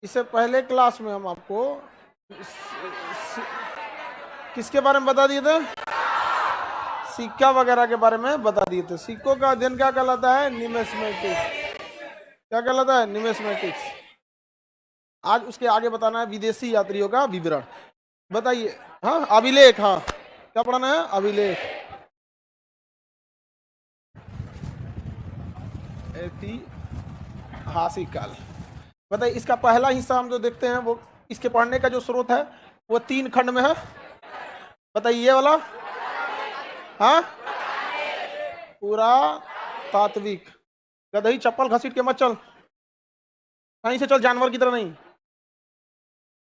इससे पहले क्लास में हम आपको किसके बारे में बता दिए थे? सिक्का वगैरह के बारे में बता दिए थे। सिक्कों का अध्ययन क्या कहलाता है? न्यूमिस्मेटिक्स। क्या कहलाता है? न्यूमिस्मेटिक्स। आज उसके आगे बताना है विदेशी यात्रियों का विवरण। बताइए। हाँ, अभिलेख। हाँ, क्या पढ़ाना है? अभिलेख। ऐतिहासिक काल। बताइए, इसका पहला हिस्सा हम जो देखते हैं वो इसके पढ़ने का जो स्रोत है वो 3 खंड में है। बताइए, ये वाला। हाँ, पूरा तात्विक। गदही चप्पल घसीट के मत चल, कहीं से चल, जानवर की तरह नहीं।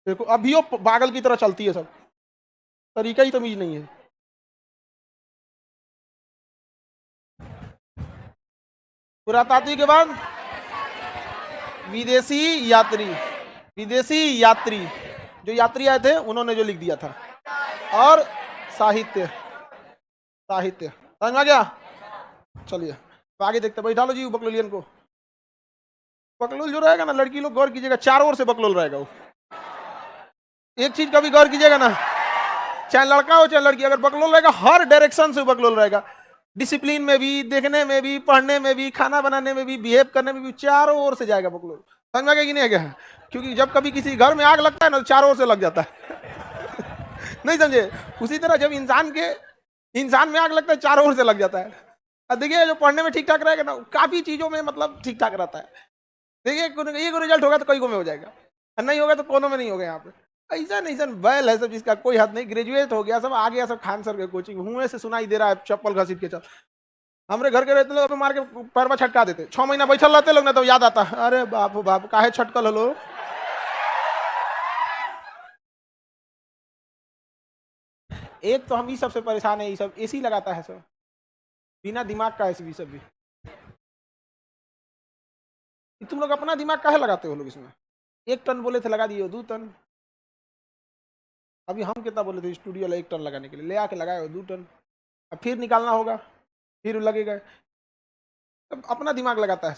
देखो अभी वो पागल की तरह चलती है, सब तरीका ही तमीज नहीं है। पुरातात्विक के बाद विदेशी यात्री। विदेशी यात्री, जो यात्री आए थे उन्होंने जो लिख दिया था। और साहित्य। साहित्य समझ में आ गया? चलिए आगे देखते। बैठा लो जी बकलोलियन को। बकलोल जो रहेगा ना, लड़की लोग गौर कीजिएगा, चारों ओर से बकलोल रहेगा वो। एक चीज का भी गौर कीजिएगा ना, चाहे लड़का हो चाहे लड़की, अगर बकलोल रहेगा हर डायरेक्शन से बकलोल रहेगा। डिसिप्लिन में भी, देखने में भी, पढ़ने में भी, खाना बनाने में भी, बिहेव करने में भी, चारों ओर से जाएगा बकलोल। समझ में आ गया कि नहीं आ गया? क्योंकि जब कभी किसी घर में आग लगता है ना तो चारों ओर से लग जाता है। नहीं समझे? उसी तरह जब इंसान में आग लगता है चारों ओर से लग जाता है। देखिए, जो पढ़ने में ठीक ठाक रहेगा ना, काफी चीजों में मतलब ठीक ठाक रहता है। देखिए, एक रिजल्ट होगा तो कई को में हो जाएगा, नहीं होगा तो कोनों में नहीं होगा। यहाँ पे ऐसा बैल है सब, जिसका कोई हद नहीं। ग्रेजुएट हो गया सब, आ गया सब खान सर के कोचिंग, हुए से सुनाई दे रहा है चप्पल घसीट के चल। हमारे घर के रहते लोग मार के पैर में छटका देते। 6 महीना बैठल रहते लोग ना, तो याद आता, अरे बाप बाप काहे छटकल हलो। एक तो हम ही सबसे परेशान है, ये सब एसी लगाता है सब, बिना दिमाग का एसी भी सब भी। तुम लोग अपना दिमाग काहे लगाते हो लोग इसमें? 1 टन बोले थे, लगा दिए 2 टन। अभी हम कितना बोले थे स्टूडियो वाला 1 टन लगाने के लिए, ले आके लगाए हो 2 टन। अब फिर निकालना होगा, फिर लगेगा। अब अपना दिमाग लगाता है।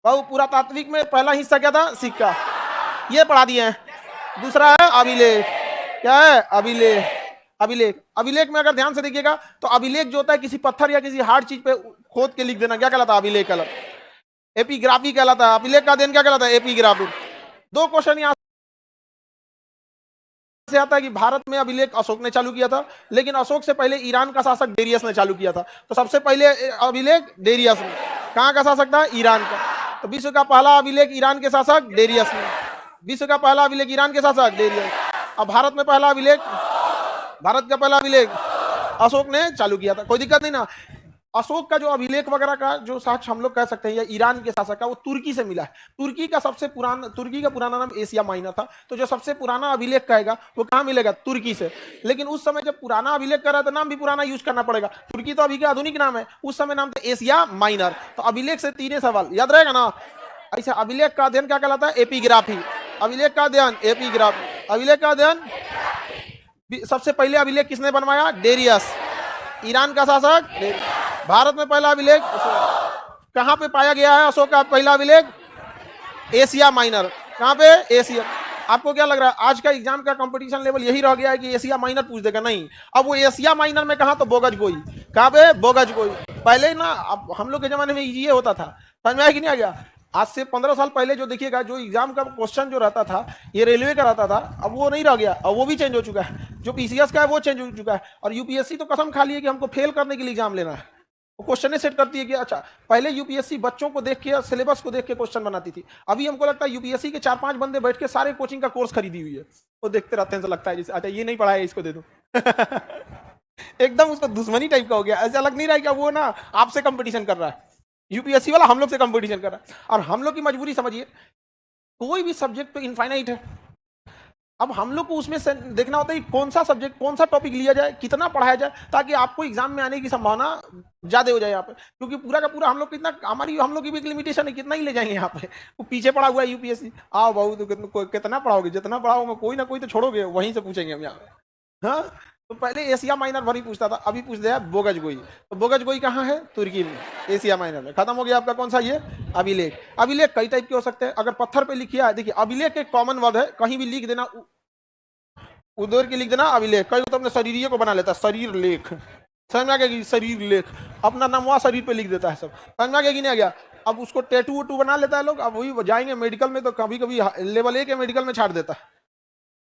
बहु पुरातात्विक में पहला हिस्सा क्या था? सिक्का, ये पढ़ा दिए हैं। दूसरा है अभिलेख। क्या है? अभिलेख। अभिलेख। अभिलेख में अगर ध्यान से देखिएगा तो अभिलेख जो होता है किसी पत्थर या किसी हार्ड चीज पे खोद के लिख देना, क्या कहलाता है? अभिलेख कहलाता। एपिग्राफी कहलाता है। अभिलेख का अध्ययन क्या कहलाता है? एपिग्राफी। 2 क्वेश्चन यहाँ से आता है कि भारत में अभिलेख अशोक ने चालू किया था, लेकिन अशोक से पहले ईरान का शासक डेरियस ने चालू किया था। तो सबसे पहले अभिलेख डेरियस ने। कहाँ का शासक था? ईरान का। तो विश्व का पहला अभिलेख ईरान के शासक डेरियस ने। विश्व का पहला अभिलेख ईरान के शासक डेरियस। अब भारत में पहला अभिलेख, भारत का पहला अभिलेख अशोक ने चालू किया था। कोई दिक्कत नहीं ना। अशोक का जो अभिलेख वगैरह का जो साक्ष्य हम लोग कह सकते हैं या ईरान के शासक का, वो तुर्की से मिला है। तुर्की का पुराना नाम एशिया माइनर था। तो जो सबसे पुराना अभिलेख कहेगा वो कहाँ मिलेगा? तुर्की से। लेकिन उस समय जब पुराना अभिलेख कर रहा था, नाम भी पुराना यूज करना पड़ेगा। तुर्की तो अभी का आधुनिक नाम है, उस समय नाम था एशिया माइनर। तो अभिलेख से 3 सवाल याद रहेगा ना। ऐसा अभिलेख का अध्ययन क्या कहलाता है? एपिग्राफी। अभिलेख का अध्ययन एपिग्राफी। अभिलेख का अध्ययन। सबसे पहले अभिलेख किसने बनवाया? डेरियस, ईरान का शासक। भारत में पहला अभिलेख कहां पे पाया गया है? अशोक का पहला अभिलेख एशिया माइनर। कहां पे? एशिया। आपको क्या लग रहा है आज का एग्जाम का कंपटीशन लेवल यही रह गया है कि एशिया माइनर पूछ देगा? नहीं, अब वो एशिया माइनर में कहा तो बोगज गोई। कहां पे? बोगज गोई। पहले ना, अब हम लोग के जमाने में ये होता था। समझ में आया कि नहीं आ गया? आज से 15 साल पहले जो देखिएगा, जो एग्जाम का क्वेश्चन जो रहता था, ये रेलवे का रहता था, अब वो नहीं रह गया। अब वो भी चेंज हो चुका है। जो पीसीएस का है वो चेंज हो चुका है। और यूपीएससी तो कसम खा ली है कि हमको फेल करने के लिए एग्जाम लेना है। वो क्वेश्चन सेट करती है कि अच्छा, पहले यूपीएससी बच्चों को देख के, सिलेबस को देख के क्वेश्चन बनाती थी। अभी हमको लगता है यूपीएससी के 4-5 बंदे बैठ के सारे कोचिंग का कोर्स खरीदी हुई है, वो देखते रहते हैं। तो लगता है जैसे अच्छा ये नहीं पढ़ा है, इसको दे दो। एकदम उसको दुश्मनी टाइप का हो गया। ऐसा लग नहीं रहा है कि वो ना आपसे कंपटीशन कर रहा है। यूपीएससी वाला हम लोग से कंपटीशन कर रहा है। और हम लोग की मजबूरी समझिए, कोई भी सब्जेक्ट तो इनफाइनाइट है। अब हम लोग को उसमें से देखना होता है कि कौन सा सब्जेक्ट, कौन सा टॉपिक लिया जाए, कितना पढ़ाया जाए, ताकि आपको एग्जाम में आने की संभावना ज्यादा हो जाए यहाँ पे। क्योंकि पूरा का पूरा हम लोग कितना, हम लोग की भी एक लिमिटेशन है, कितना ही ले जाएंगे यहाँ पे। वो पीछे पड़ा हुआ है यूपीएससी, आओ बहुत कितना पढ़ाओगे, जितना पढ़ाओगे कोई ना कोई तो छोड़ोगे, वहीं से पूछेंगे हम यहाँ पे। हाँ, तो पहले एशिया माइनर भर ही पूछता था, अभी पूछ दिया बोगज गोई। तो बोगज गोई कहाँ है? तुर्की में, एशिया माइनर में। खत्म हो गया आपका कौन सा? ये अभिलेख। अभिलेख कई टाइप के हो सकते हैं। अगर पत्थर पे लिखिए, देखिए अभिलेख एक कॉमन वर्ड है, कहीं भी लिख देना, उधर के लिख देना अभिलेख। कई तो अपने शरीर को बना लेता है शरीर लेख, समझ में आ गया? शरीर लेख, अपना नाम वहाँ शरीर पे लिख देता है सब, समझ में आ गया कि नहीं आ गया? अब उसको टैटू वटू बना लेता है लोग। अब वही जाएंगे मेडिकल में तो कभी कभी लेवल 1 के मेडिकल में छाट देता है।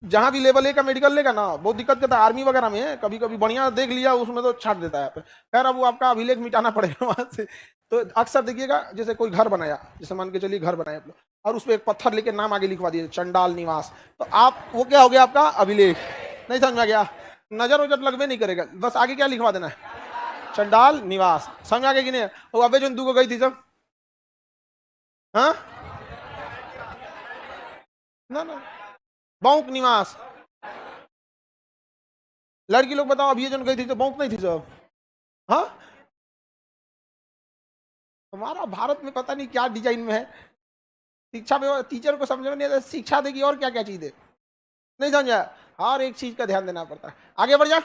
जहां भी लेवल 1 का मेडिकल लेगा ना, बहुत दिक्कत करता है। आर्मी वगैरह में कभी कभी बढ़िया देख लिया, उसमें तो छाट देता है। खैर, अब वो आपका अभिलेख मिटाना पड़ेगा वहां से। तो अक्सर देखिएगा, जैसे कोई घर बनाया, जैसे मान के चलिए घर बनाया आप लोग, और उस पर एक पत्थर लेके नाम आगे लिखवा दिए, चंडाल निवास, तो आप वो क्या हो गया आपका? अभिलेख। नहीं समझ में गया? नजर उजर लगवे नहीं करेगा, बस आगे क्या लिखवा देना है? चंडाल निवास। समझ आ गया कि नहीं? वो अबे जो दू को गई थी सब, हाँ ना बौक निवास। लड़की लोग बताओ, अभी ये जो गई थी तो बौक नहीं थी सब? हाँ, हमारा भारत में पता नहीं क्या डिजाइन में है। शिक्षा में टीचर को समझ में नहीं आता, शिक्षा देगी और क्या क्या चीज है, नहीं समझा? हर एक चीज का ध्यान देना पड़ता है। आगे बढ़ जा।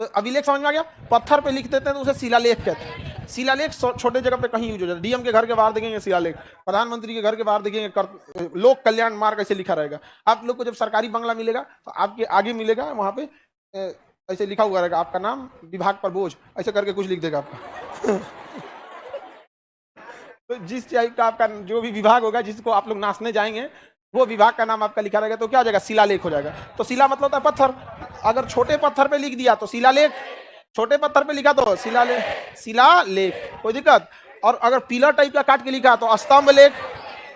तो अभिलेख समझ में आ गया? पत्थर पे लिख देते हैं तो उसे शिलालेख कहते हैं। शिलालेख छोटे जगह पे कहीं यूज हो जाता है। डीएम के घर के बाहर देखेंगे शिलालेख, प्रधानमंत्री के घर के बाहर देखेंगे लोक कल्याण मार्ग ऐसे लिखा रहेगा। आप लोग को जब सरकारी बंगला मिलेगा तो आपके आगे मिलेगा, वहां पे ऐसे लिखा हुआ रहेगा, आपका नाम विभाग पर बोझ, ऐसे करके कुछ लिख देगा आपका। तो जिस टाइप का आपका जो भी विभाग होगा, जिसको आप लोग नाचने जाएंगे, वो विभाग का नाम आपका लिखा रहेगा, तो क्या हो जाएगा? शिलालेख हो जाएगा। तो शिला मतलब होता है पत्थर। अगर छोटे पत्थर पे लिख दिया तो शिलालेख, छोटे पत्थर पे लिखा तो शिलालेख, शिलालेख, कोई दिक्कत? और अगर पिलर टाइप का काट के लिखा तो स्तंभ लेख,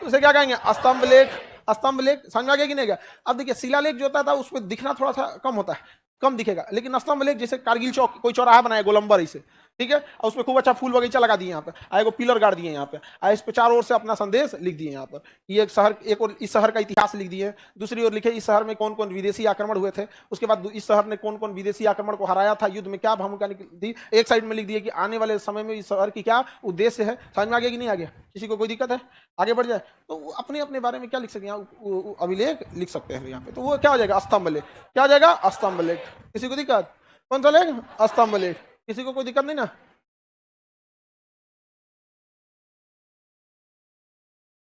तो उसे क्या कहेंगे? स्तंभ लेख। स्तंभ लेख समझ में आ गया कि नहीं गया? अब देखिए, शिलालेख जो होता था उसमें दिखना थोड़ा सा कम होता है, कम दिखेगा, लेकिन स्तंभ लेख जैसे कारगिल चौक, कोई चौराहा बनाया गोलंबर इसे, ठीक है, और उसमें खूब अच्छा फूल बगीचा लगा दिए यहाँ पे, आएगो पिलर गाड़ दिए यहाँ पे, इस पे चारों ओर से अपना संदेश लिख दिए यहाँ पर। ये एक शहर, एक और इस शहर का इतिहास लिख दिए, दूसरी ओर लिखे इस शहर में कौन कौन विदेशी आक्रमण हुए थे, उसके बाद इस शहर ने कौन कौन विदेशी आक्रमण को हराया था, युद्ध में क्या भूमिका दी। एक साइड में लिख दिए कि आने वाले समय में इस शहर की क्या उद्देश्य है। समझ में आ गया कि नहीं आ गया? किसी को कोई दिक्कत है? आगे बढ़ जाए तो अपने अपने बारे में क्या लिख सकते हैं, अभिलेख लिख सकते हैं यहाँ पे। तो वो क्या हो जाएगा? स्तंभ लेख। क्या हो जाएगा? स्तंभ लेख। किसी को दिक्कत? कौन सा लेख? स्तंभ लेख। किसी को कोई दिक्कत नहीं ना?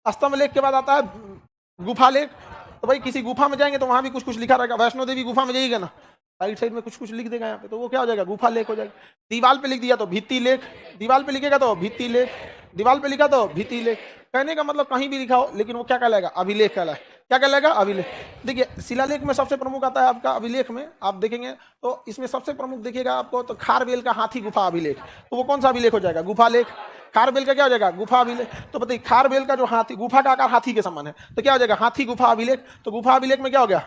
स्तंभ लेख के बाद आता है गुफा लेख। तो भाई किसी गुफा में जाएंगे तो वहां भी कुछ कुछ लिखा रहेगा। वैष्णो देवी गुफा में जाइएगा ना, साइड साइड में कुछ कुछ लिख देगा यहाँ पे, तो वो क्या हो जाएगा? गुफा लेख हो जाएगा। दीवार पे लिख दिया तो भित्ति लेख, दीवार पे लिखेगा तो भित्ति लेख, दीवार पे लिखा तो भित्ति लेख। कहने का मतलब कहीं भी लिखा हो, लेकिन वो क्या कहलाएगा? अभिलेख कहलाए। क्या कहलाएगा? अभिलेख। देखिए, शिलालेख में सबसे प्रमुख आता है आपका अभिलेख में, आप देखेंगे तो इसमें सबसे प्रमुख देखिएगा आपको तो खारबेल का हाथी गुफा अभिलेख। तो वो कौन सा अभिलेख हो जाएगा? गुफा लेख। खारबेल का क्या हो जाएगा? गुफा अभिलेख। तो बताइए, खारबेल का जो हाथी, गुफा का आकार हाथी के समान है, तो क्या हो जाएगा? हाथी गुफा अभिलेख। तो गुफा अभिलेख में क्या हो गया?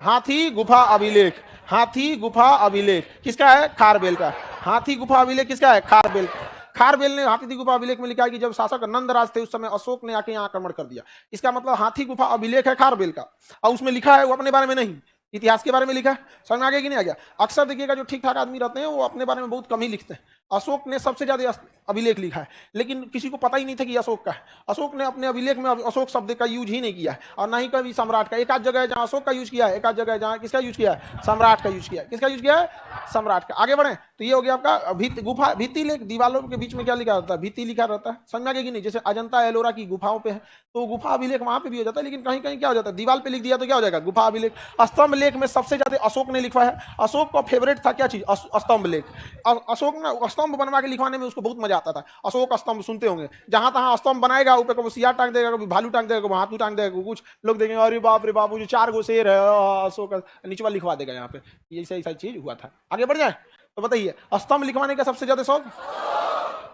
हाथी गुफा अभिलेख। हाथी गुफा अभिलेख किसका है? खारबेल का। हाथी गुफा अभिलेख किसका है? खारबेल। खारबेल ने हाथी गुफा अभिलेख में लिखा है कि जब शासक नंदराज थे उस समय अशोक ने आके यहाँ आक्रमण कर दिया। इसका मतलब हाथी गुफा अभिलेख है खारबेल का, और उसमें लिखा है, वो अपने बारे में नहीं, इतिहास के बारे में लिखा है। समझ में आ गया कि नहीं आ गया? अक्सर देखिएगा जो ठीक ठाक आदमी रहते हैं वो अपने बारे में बहुत कम ही लिखते हैं। अशोक ने सबसे ज्यादा अभिलेख लिखा है, लेकिन किसी को पता ही नहीं था कि अशोक का है। अशोक ने अपने अभिलेख में अशोक शब्द का यूज ही नहीं किया है, और ना ही कभी सम्राट का। एक आध जगह है जहां अशोक का यूज किया है, एक आध जगह है जहां किसका यूज किया है? सम्राट का यूज किया है। किसका यूज किया है? सम्राट का। आगे बढ़े तो ये हो गया आपका गुफा भित्ति लेख। दीवालों के बीच में क्या लिखा रहता है? भित्ति लिखा रहता है। समझ में आ गया कि नहीं? जैसे अजंता एलोरा की गुफाओं पे है तो गुफा अभिलेख वहां पे भी हो जाता है, लेकिन कहीं कहीं क्या हो जाता है? दीवार पे लिख दिया तो क्या हो जाएगा? गुफा अभिलेख। स्तंभ लेख में सबसे ज्यादा अशोक ने लिखा है। अशोक का फेवरेट था क्या चीज? स्तंभ लेख। अशोक ने स्तंभ बनवा के लिखवाने में उसको बहुत मजा आता था। अशोक स्तंभ सुनते होंगे, जहां तहां स्तंभ बनाएगा, ऊपर कभी सियार टांग देगा, कभी भालू टांग देगा, कभी हाथू टांग देगा, कुछ लोग देखेंगे अरे बाप रे बाप, जो 4 गो शेर है अशोक, नीचवा लिखवा देगा यहाँ पे। ये ऐसा चीज हुआ था। आगे बढ़ जाए तो बताइए, स्तंभ लिखवाने का सबसे ज्यादा शौक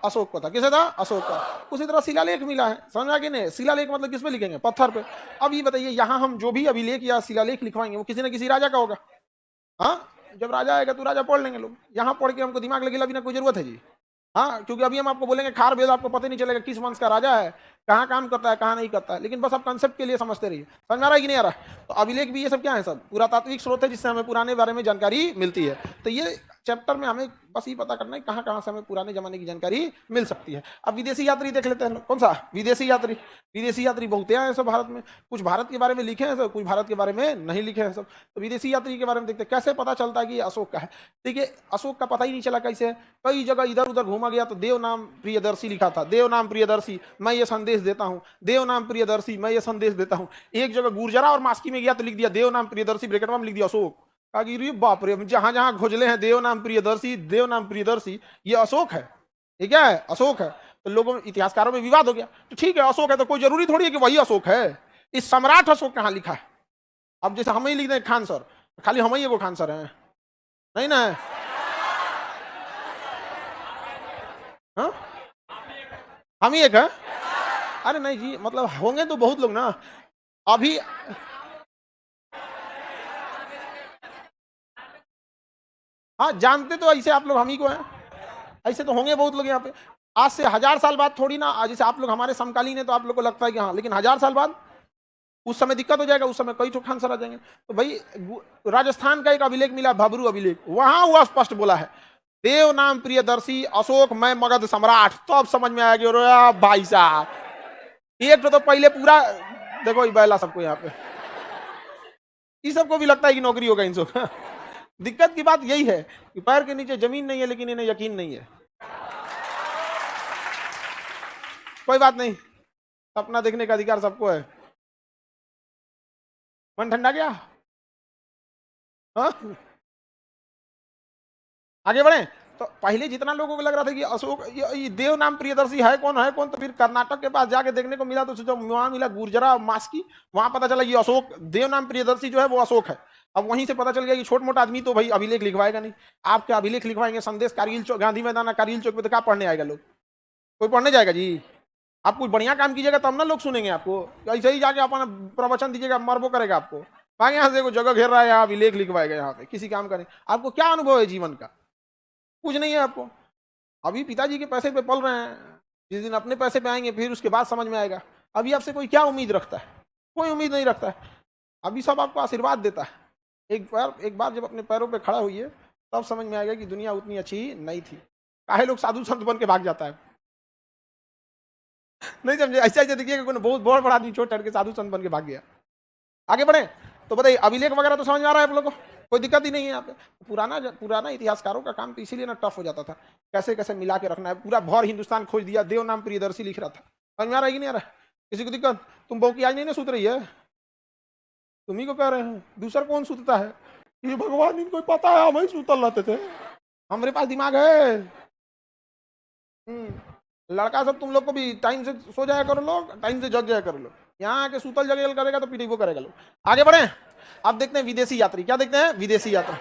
अशोक को था। किसे था? अशोक का। उसी तरह शिलालेख मिला है। समझ आ गया नहीं? शिलालेख मतलब किस पे लिखेंगे? पत्थर पे। अब ये बताइए, यहाँ हम जो भी अभिलेख या शिलालेख लिखवाएंगे वो किसी न किसी राजा का होगा। हाँ, जब राजा आएगा तो राजा पढ़ लेंगे लोग। यहाँ पढ़ के हमको दिमाग लगेगा बिना कोई जरूरत है जी? हाँ, क्योंकि अभी हम आपको बोलेंगे खार वेद, आपको पता नहीं चलेगा किस वंश का राजा है, कहाँ काम करता है, कहाँ नहीं करता है, लेकिन बस आप कंसेप्ट के लिए समझते रहिए। समझ में आ रहा है कि नहीं आ रहा है? तो अभिलेख भी ये सब क्या है, सब पुरातात्विक स्रोत है जिससे हमें पुराने बारे में जानकारी मिलती है। तो ये चैप्टर में हमें बस ये पता करना है कहाँ कहाँ से हमें पुराने जमाने की जानकारी मिल सकती है। अब विदेशी यात्री देख लेते हैं, कौन सा विदेशी यात्री? विदेशी यात्री बहुत हैं सब भारत में, कुछ भारत के बारे में लिखे हैं सब, कुछ भारत के बारे में नहीं लिखे हैं सब। तो विदेशी यात्री के बारे में देखते हैं कैसे पता चलता है कि अशोक का है। देखिए अशोक का पता ही नहीं चला कैसे, कई जगह इधर उधर घूमा गया तो देव नाम प्रियदर्शी लिखा था, देव नाम प्रियदर्शी मैं ये संदेश देता हूँ, देव नाम प्रियदर्शी मैं ये संदेश देता हूँ। एक जगह गुर्जरा और मास्की में गया तो लिख दिया देव नाम प्रियदर्शी, ब्रैकेट में लिख दिया अशोक। कहा बाप रे, जहां जहां खोजले हैं देव नाम प्रियदर्शी, देव नाम प्रियदर्शी, ये अशोक है, ये क्या है, अशोक है। तो लोगों इतिहासकारों में विवाद हो गया, तो ठीक है अशोक है तो कोई जरूरी थोड़ी है कि वही अशोक है। इस सम्राट अशोक कहां लिखा है? अब जैसे हम ही लिख दें खान सर, खाली हम ही एगो खान सर हैं, नहीं ना? हाँ? हम ही एक है? अरे नहीं जी, मतलब होंगे तो बहुत लोग ना। अभी हाँ जानते तो ऐसे आप लोग हम ही को हैं, ऐसे तो होंगे बहुत लोग यहाँ पे। आज से 1000 साल बाद थोड़ी ना, जैसे आप लोग हमारे समकालीन है तो आप लोग को लगता है कि हाँ, लेकिन 1000 साल बाद उस समय दिक्कत हो जाएगा, उस समय कई ठो खान सर आ जाएंगे। तो भाई राजस्थान का एक अभिलेख मिला, भबरू अभिलेख, वहां हुआ स्पष्ट बोला है देव नाम प्रियदर्शी अशोक मैं मगध सम्राट। तो अब समझ में आ गया भाई साहब, एक तो पहले पूरा देखो बैला सबको यहाँ पे, इस सबको भी लगता है कि नौकरी होगा इन सब। दिक्कत की बात यही है कि पैर के नीचे जमीन नहीं है, लेकिन इन्हें यकीन नहीं है। कोई बात नहीं, अपना देखने का अधिकार सबको है। मन ठंडा गया? हाँ? आगे बढ़े। तो पहले जितना लोगों को लग रहा था कि अशोक ये देव नाम प्रियदर्शी है कौन है कौन, तो फिर कर्नाटक के पास जाके देखने को मिला, तो जो वहां मिला गुर्जरा मास्की, वहां पता चला ये अशोक देव नाम प्रियदर्शी जो है वो अशोक है। अब वहीं से पता चल गया कि छोट मोटा आदमी तो भाई अभिलेख लिखवाएगा नहीं। आप क्या अभिलेख लिखवाएंगे? संदेश कारगिल चौक, गांधी मैदान कारगिल चौक पे तो क्या पढ़ने आएगा लोग? कोई पढ़ने जाएगा जी? आप कुछ बढ़िया काम कीजिएगा तब ना लोग सुनेंगे आपको, ऐसे ही जाके अपना प्रवचन दीजिएगा मरबो करेगा आपको। भागे यहाँ से, कोई जगह घेर रहा है यहाँ अभिलेख लिखवाएगा, यहाँ पे किसी काम का नहीं। आपको क्या अनुभव है जीवन का? कुछ नहीं है आपको। अभी पिताजी के पैसे पे पल रहे हैं, जिस दिन अपने पैसे पे आएंगे फिर उसके बाद समझ में आएगा। अभी आपसे कोई क्या उम्मीद रखता है? कोई उम्मीद नहीं रखता है। अभी सब आपको आशीर्वाद देता है। एक बार जब अपने पैरों पे खड़ा हुई है तब समझ में आएगा कि दुनिया उतनी अच्छी नहीं थी। काहे लोग साधु संत बन के भाग जाता है, नहीं समझे? ऐसे ऐसे देखिए कोई बहुत बहुत बड़ा आदमी छोड़ के साधु संत बन के भाग गया। आगे बढ़े तो बताइए, अभिलेख वगैरह तो समझ में आ रहा है आप लोगों को? कोई दिक्कत ही नहीं है यहाँ पे। पुराना इतिहासकारों का काम तो इसीलिए ना टफ हो जाता था, कैसे कैसे मिला के रखना है। पूरा भर हिंदुस्तान खोज दिया, देव नाम प्रियदर्शी लिख रहा था। समझ में आ रहा है कि नहीं आ रहा है? किसी को दिक्कत? तुम बहु की आज नहीं ना सुत रही है, तुम्ही को कह रहे हैं, दूसरा कौन सुतता है? ये भगवान इनको पता है, हम ही सुतल रहते थे, हमारे पास दिमाग है। लड़का सब तुम लोग को भी टाइम से सो जाया करो, लोग टाइम से जग जाया करो। लोग यहाँ आके सूतल जगह करेगा तो पीटी वो करेगा लोग। आगे बढ़े, अब देखते हैं विदेशी यात्री। क्या देखते हैं? विदेशी यात्री।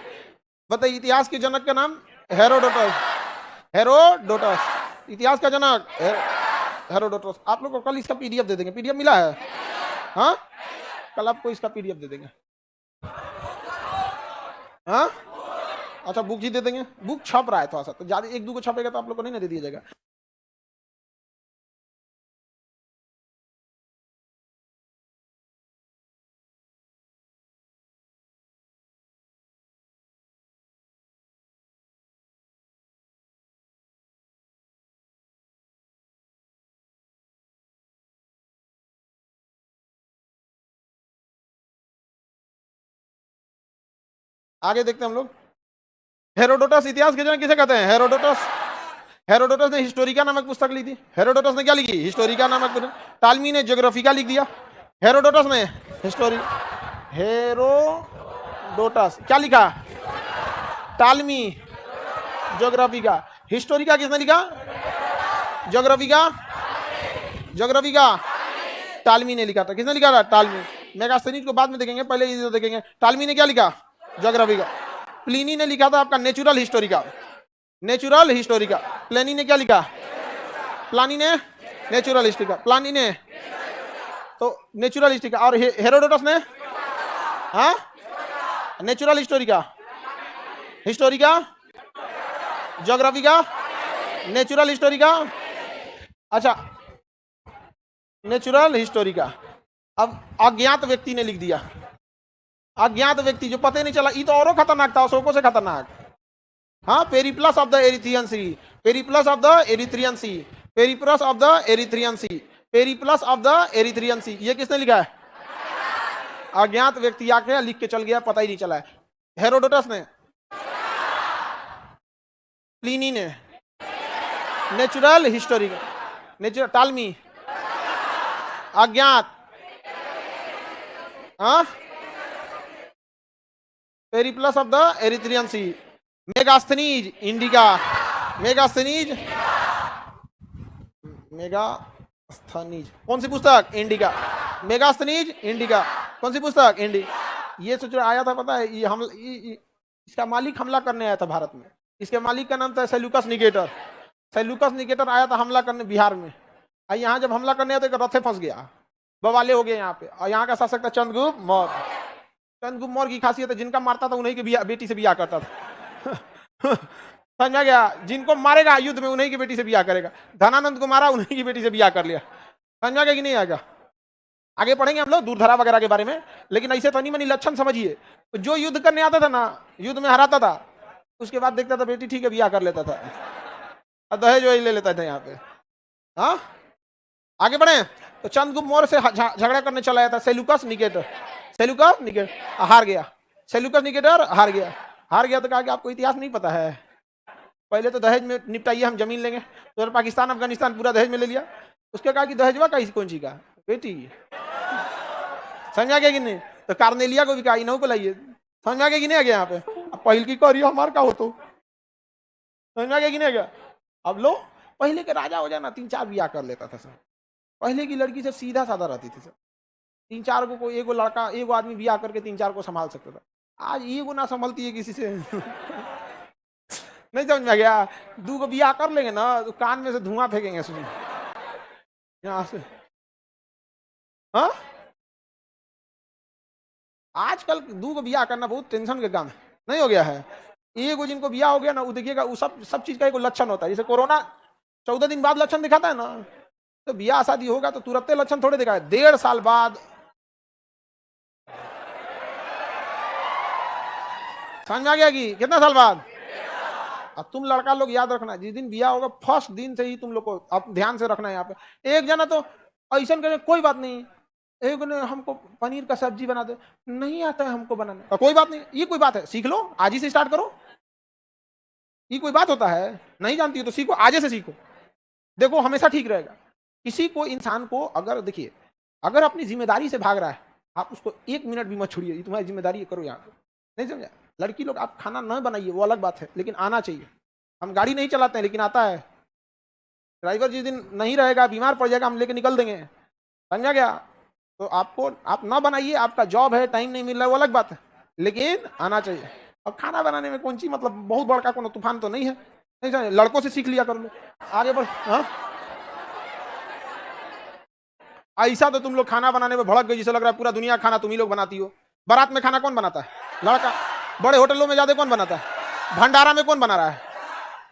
बताइए इतिहास के जनक का नाम हेरोडोटस। हेरोडोटस इतिहास का जनक हेरोडोटस। आप लोग को कल इसका पीडीएफ दे देंगे। पीडीएफ मिला है? हाँ, कल आपको इसका पीडीएफ दे देंगे। हाँ अच्छा, बुक ही दे देंगे। बुक छप रहा है थोड़ा सा, तो ज्यादा एक दो को छपेगा तो आप लोग को नहीं ना दे दिया जाएगा। आगे देखते हैं हम लोग। हेरोडोटस इतिहास के जनक किसे कहते हैं? हेरोडोटस ने हिस्टोरिका नामक पुस्तक ली थी। हेरोडोटस ने क्या लिखी? हिस्टोरिका नामक पुस्तक। टालमी ने ज्योग्राफिका लिख दिया। हेरोडोटस ने हेरोडोटस क्या लिखा? टालमी ज्योग्राफिका। हिस्टोरिका किसने लिखा? ज्योग्राफिका टालमी ने लिखा था। किसने लिखा था? टालमी। मेगास्थनीज को बाद में देखेंगे, पहले ये देखेंगे। टालमी ने क्या लिखा? ज्योग्राफिका। प्लिनी ने लिखा था आपका नेचुरल हिस्टोरिका। प्लेनी ने क्या लिखा? प्लानी ने नेचुरल हिस्टोरिका। प्लानी ने तो नेचुरल हिस्टोरिका। और हेरोडोटस ने हाँ नेचुरल हिस्टोरिका, ज्योग्राफिका, नेचुरल हिस्टोरी का, अच्छा नेचुरल हिस्टोरी का। अब अज्ञात व्यक्ति ने लिख दिया, अज्ञात व्यक्ति जो पता ही नहीं चला, ये तो औरों खतरनाक था, अशोकों से खतरनाक। हाँ, Periplus of the Erythraean Sea, Periplus of the Erythraean Sea, Periplus of the Erythraean Sea, Periplus of the Erythraean Sea, ये किसने लिखा है? अज्ञात व्यक्ति आके लिख के चल गया, पता ही नहीं चला है। हेरोडोटस ने, प्लिनी ने, नेचुरल हिस्टोरी का, नेचुरल टालमी, अज्ञात, हाँ, Periplus of the Erythraean Sea, Megasthenes Indica, Megasthenes, Megasthenes कौन सी पुस्तक? इंडिका, मेगास्थनीज इंडिका कौन सी पुस्तक? इंडिका। ये सोचो आया था, पता है ये हमला, इसका मालिक हमला करने आया था भारत में, इसके मालिक का नाम था सेल्यूकस निकेटर। सेल्यूकस निकेटर आया था हमला करने बिहार में, और यहाँ जब हमला करने आया तो रथे फंस गया, बवाले हो गए यहाँ पे। और यहाँ का शासक था चंद्रगुप्त मौर्य। चंद्रगुप्त मौर्य की खासियत है, जिनका मारता था उन्हीं की बेटी से ब्याह करता था। समझा गया? जिनको मारेगा युद्ध में उन्हीं की बेटी से ब्याह करेगा। धनानंद को मारा, उन्हीं की बेटी से ब्याह कर लिया। समझा गया कि नहीं आएगा? आगे पढ़ेंगे हम लोग दूरधरा वगैरह के बारे में, लेकिन ऐसे तो नहीं मनी लक्षण समझिए। जो युद्ध करने आता था ना, युद्ध में हराता था, उसके बाद देखता था बेटी ठीक है, ब्याह कर लेता था, और दहेज वही ले लेता था यहाँ पे। हाँ, आगे बढ़े तो चंद्रगुप्त मौर्य से झगड़ा करने चला आया था सेल्यूकस निकेटर। सेल्यूकस निकेटर हार गया, सेल्यूकस निकेटर हार गया। हार गया तो कहा कि आपको इतिहास नहीं पता है, पहले तो दहेज में निपटाइए, हम जमीन लेंगे। तो पाकिस्तान अफगानिस्तान पूरा दहेज में ले लिया। उसके कहा कि दहेजवा का कौन सी का बेटी, समझा गया कि नहीं? तो कार्नेलिया को भी कहा इन्हों को लाइए। समझा गया कि नहीं आ गया यहाँ पे? अब पहल की करियो हमार का हो तो, समझा गया कि नहीं आ गया? अब लो, पहले के राजा हो जाना 3-4 ब्याह कर लेता था सब। पहले की लड़की से सीधा साधा रहती थी सब, 3-4 को एगो लड़का एगो आदमी ब्याह करके 3-4 को संभाल सकता था। आज एगो ना संभलती है किसी से। नहीं समझ में गया? 2 को ब्याह कर लेंगे ना तो कान में से धुआं फेंकेंगे सुन यहाँ से। हाँ, आजकल 2 को ब्याह करना बहुत टेंशन का काम है, नहीं हो गया है? एगो जिनको ब्याह हो गया ना, वो देखिएगा वो सब चीज का एक लक्षण होता है। जैसे कोरोना 14 दिन बाद लक्षण दिखाता है ना, तो ब्याह शादी होगा तो तुरंत लक्षण थोड़े दिखाए, 1.5 साल बाद। समझ में आ गया कि कितना साल बाद? अब तुम लड़का लोग याद रखना, जिस दिन ब्याह होगा फर्स्ट दिन से ही तुम लोग को अब ध्यान से रखना है। यहाँ पे एक जना तो ऐसा करे कोई बात नहीं, एक ने हमको पनीर का सब्जी बना दे, नहीं आता है हमको बनाना, कोई बात नहीं, ये कोई बात है, सीख लो, आज ही से स्टार्ट करो। ये कोई बात होता है? नहीं जानती हो तो सीखो, आज से सीखो, देखो हमेशा ठीक रहेगा। किसी को इंसान को अगर देखिए, अगर अपनी जिम्मेदारी से भाग रहा है, आप उसको 1 मिनट भी मत छोड़िए, तुम्हारी जिम्मेदारी है, करो यहाँ पे। नहीं समझा? लड़की लोग आप खाना न बनाइए वो अलग बात है, लेकिन आना चाहिए। हम गाड़ी नहीं चलाते हैं लेकिन आता है। ड्राइवर जिस दिन नहीं रहेगा, बीमार पड़ जाएगा, हम लेके निकल देंगे। समझा गया? तो आपको आप ना बनाइए, आपका जॉब है, टाइम नहीं मिल रहा है, वो अलग बात है, लेकिन आना चाहिए। और खाना बनाने में कौन सी मतलब बहुत बड़का कोनो तूफान तो नहीं है। नहीं समझे? लड़कों से सीख लिया कर लो, आगे बढ़। हाँ, ऐसा तो तुम लोग खाना बनाने में भड़क गए, जिसे लग रहा है पूरा दुनिया खाना तुम ही लोग बनाती हो। बारात में खाना कौन बनाता है? लड़का। बड़े होटलों में ज्यादा कौन बनाता है? भंडारा में कौन बना रहा है?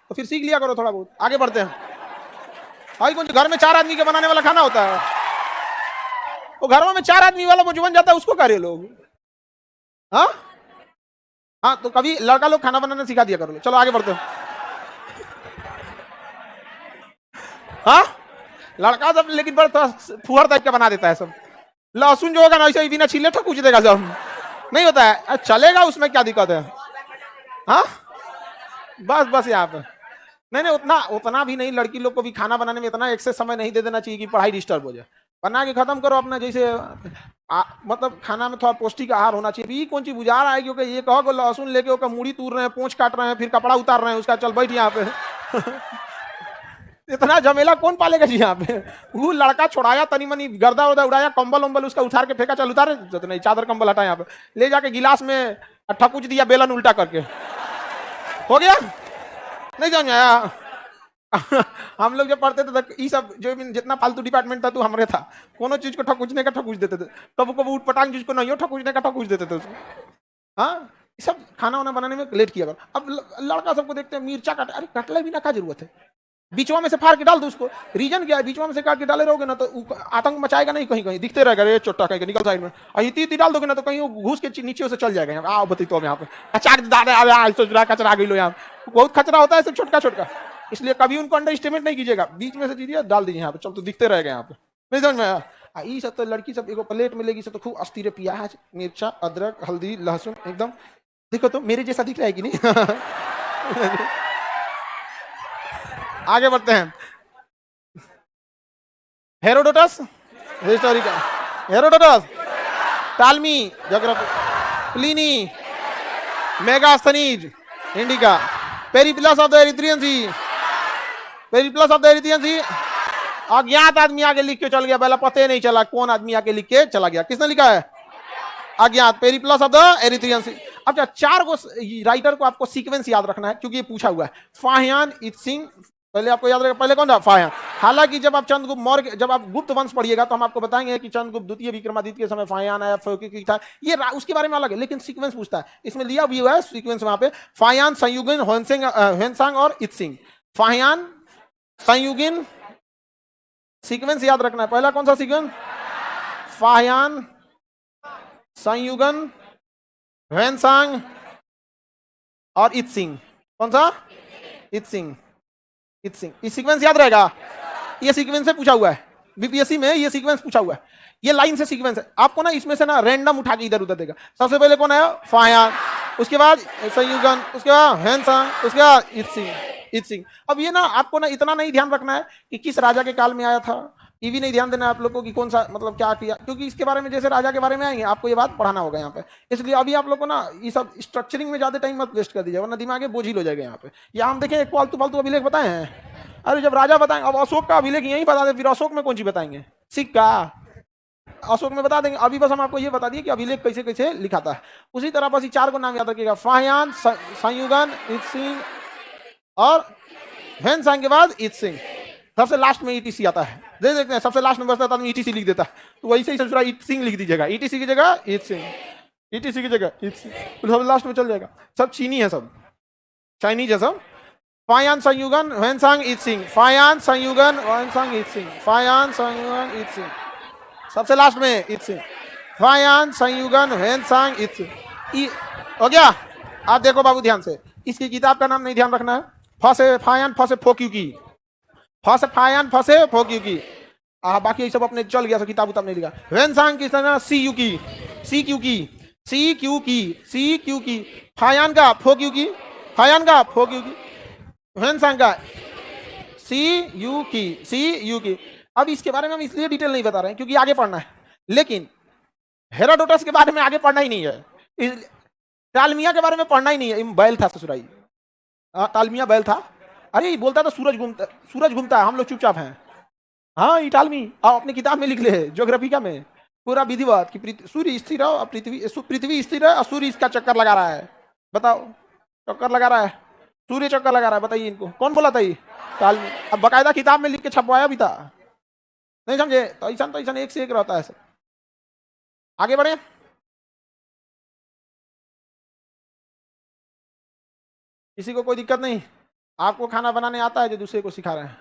तो फिर सीख लिया करो थोड़ा बहुत। आगे बढ़ते हैं। भाई कौन घर में 4 आदमी के बनाने वाला खाना होता है, वो घरों में 4 आदमी वाला वो जो बन जाता है उसको करे लोग। हाँ हाँ, तो कभी लड़का लोग खाना बनाना सिखा दिया करो। चलो आगे बढ़ते हैं। हाँ, लड़का सब लेकिन बड़ा फुहर टाइप का बना देता है सब। लहसुन जो होगा ना ऐसे ही बिना छीले ठोक देगा सब, नहीं होता है, चलेगा, उसमें क्या दिक्कत है? हाँ, बस यहाँ पे नहीं, उतना भी नहीं। लड़की लोग को भी खाना बनाने में इतना एक्सेस समय नहीं दे देना चाहिए कि पढ़ाई डिस्टर्ब हो जाए। बना के खत्म करो अपना, जैसे मतलब खाना में थोड़ा पौष्टिक आहार होना चाहिए। भी कौन चीज बुझा रहा है क्योंकि ये कहो लहसुन लेके ओका मूड़ी तूर रहे हैं, पूंछ काट रहे हैं, फिर कपड़ा उतार रहे हैं उसका, चल बैठ यहाँ पे। इतना झमेला कौन पालेगा जी यहाँ पे? वो लड़का छोड़ाया, तनी मनी गर्दा उर्दा उड़ाया, कंबल उम्बल उसका उठार के फेंका, चल उतारे, तो नहीं चादर कंबल हटा, यहाँ पे ले जाके गिलास में ठकुच दिया बेलन उल्टा करके, हो गया। नहीं समझ आया? हम लोग जब पढ़ते थे तो ये सब जो जितना फालतू डिपार्टमेंट था तो हमारे था, कोनो चीज को ठकुचने का ठकुच देते थे, कब कब उठ पटांग जिसको नहीं हो ठकुचने का ठकुच देते थे उसको। हाँ, सब खाना वाना बनाने में लेट किया करो। अब लड़का सबको देखते हैं मिर्चा काट, अरे कटले भी ना, क्या जरूरत है? बीचवा में से फाड़ के डाल दो उसको। रीजन क्या है, बीचवा में से काट के डाले रहोगे ना तो आतंक मचाएगा नहीं, कहीं कहीं दिखते रहेगा रे चोटा कहीं निकल साइड में, और इतनी डाल दोगे ना तो कहीं घुस के नीचे से चल जाएगा। आओ बती तो यहाँ पे कचरा गई लो, यहाँ बहुत खचरा होता है सब छोटका छोटका, इसलिए कभी उनको अंडर एस्टिमेट नहीं कीजिएगा। बीच में से दीजिए डाल दीजिए यहाँ पे, चल तो दिखते रहेगा यहाँ पे, नहीं समझ में आया। ये सब तो लड़की सब एगो प्लेट मिलेगी सब तो खूब अस्थिर प्याज मिर्चा अदरक हल्दी लहसुन एकदम, देखो तो मेरे जैसा दिख रहा है कि नहीं। आगे बढ़ते हैं। Herodotus historical, Herodotus Ptolemy geography, Pliny Megasthenes Indica, Periplus of the Erythraean Sea, Periplus of the Erythraean Sea. अज्ञात आदमी आगे लिख के चल गया, पहला पता नहीं चला कौन आदमी आगे लिख के चला गया, किसने लिखा है? अज्ञात, पेरिप्लस ऑफ द एरिथ्रियन सी। अच्छा, 4 को राइटर को आपको सीक्वेंस याद रखना है क्योंकि ये पूछा हुआ है। फाहियान इत्सिंग पहले आपको याद रखेगा, पहले कौन था? फाहियान। हालांकि जब आप चंद्रगुप्त मौर्य, जब आप गुप्त वंश पढ़िएगा तो हम आपको बताएंगे कि चंद्रगुप्त द्वितीय विक्रमादित्य के समय फाहियान आया, था ये उसके बारे में अलग है, लेकिन सीक्वेंस पूछता है, इसमें लिया भी हुआ है सीक्वेंस वहां पे। फाहियान, संयुगिन, ह्वेनसांग और इत्सिंग। फाहियान, संयुगिन, सीक्वेंस याद रखना है। पहला कौन सा सीक्वेंस? फाहियान, संयुगन, ह्वेनसांग और इत्सिंग। कौन सा? Itsing, Itsing. ये सीक्वेंस याद रहेगा, ये सीक्वेंस से पूछा हुआ है बीपीएससी में, ये सीक्वेंस पूछा हुआ है, ये लाइन से सीक्वेंस है। आपको ना इसमें से ना रैंडम उठा के इधर उधर देगा। सबसे पहले कौन आया? फाहियान, उसके बाद संयुगन, उसके बाद ह्वेनसांग, उसके बाद इत्सिंग, इत्सिंग। अब ये ना आपको ना इतना नहीं ध्यान रखना है कि किस राजा के काल में आया था, ये भी नहीं ध्यान देना है आप लोग को कि कौन सा मतलब क्या किया, क्योंकि इसके बारे में जैसे राजा के बारे में आएंगे आपको ये बात पढ़ाना होगा यहाँ पे। इसलिए अभी आप लोग को ना ये सब स्ट्रक्चरिंग में ज्यादा टाइम मत वेस्ट कर दीजिए, वरना दिमाग बोझिल हो जाएगा यहाँ पे। या हम देखें एक फालतू फालतू अभिलेख बताए हैं, अरे जब राजा बताएंगे, अब अशोक का अभिलेख यही बता दें, फिर अशोक में कौन सी बताएंगे? सिक्का अशोक में बता देंगे। अभी बस हम आपको ये बता दिए कि अभिलेख कैसे कैसे लिखाता है। उसी तरह बस ये 4 को नाम याद रखिएगा, फाहियान, संयुगन, इत्सिंग और ह्वेनसांग के बाद इत्सिंग। सबसे लास्ट में ईटीसी आता है, देख देखते हैं सबसे लास्ट में बचता है ईटीसी लिख देता है, तो वैसे ही सबसे इत्सिंग लिख दीजिएगा, ईटीसी की जगह इत्सिंग, ईटीसी की जगह इत्सिंग, तो सब लास्ट में चल जाएगा। सब चीनी है, सब चाइनीज है सब। Fahien, Sung Yun, Hiuen Tsang, Itsing, Fahien, Sung Yun, Hiuen Tsang, Itsing, Fahien, Sung Yun, Itsing, सबसे लास्ट में Itsing, Fahien, Sung Yun, Hiuen Tsang, Itsing. हो गया? आप देखो बाबू ध्यान से, इसकी किताब का नाम नहीं ध्यान रखना है। फसे फाहियान, फसे फोक्यू की, फसे फाहियान, फसे फोक्यू की। बाकी सब अपने चल गया, सब किताब उताब नहीं लिखा। ह्वेनसांग की तरह सी यू की, सी क्यू की, सी क्यू की, सी क्यू की। फाहियान का फोक्यू की, फाहियान का फोक्यू की, ह्वेनसांग का सी यू की, सी यू की। अब इसके बारे में हम इसलिए डिटेल नहीं बता रहे हैं क्योंकि आगे पढ़ना है, लेकिन हेरोडोटस के बारे में आगे पढ़ना ही नहीं है, टालमिया के बारे में पढ़ना ही नहीं है। बैल था ससुराई, टालमिया बैल था। अरे ये बोलता था सूरज घूमता, सूरज घूमता है, हम लोग चुपचाप हैं। हाँ ये टालमी, आप अपनी किताब में लिख ले ज्योग्राफिका में पूरा विधिवत कि सूर्य स्थिर है और पृथ्वी स्थिर है और सूर्य इसका चक्कर लगा रहा है। बताओ, चक्कर लगा रहा है, सूर्य चक्कर लगा रहा है। बताइए इनको कौन बोला था? ये टालमी। अब बकायदा किताब में लिख के छपवाया भी था, नहीं समझे? तो ऐसा एक से एक रहता है सब। आगे बढ़े। किसी को कोई दिक्कत नहीं? आपको खाना बनाने आता है जो दूसरे को सिखा रहे हैं?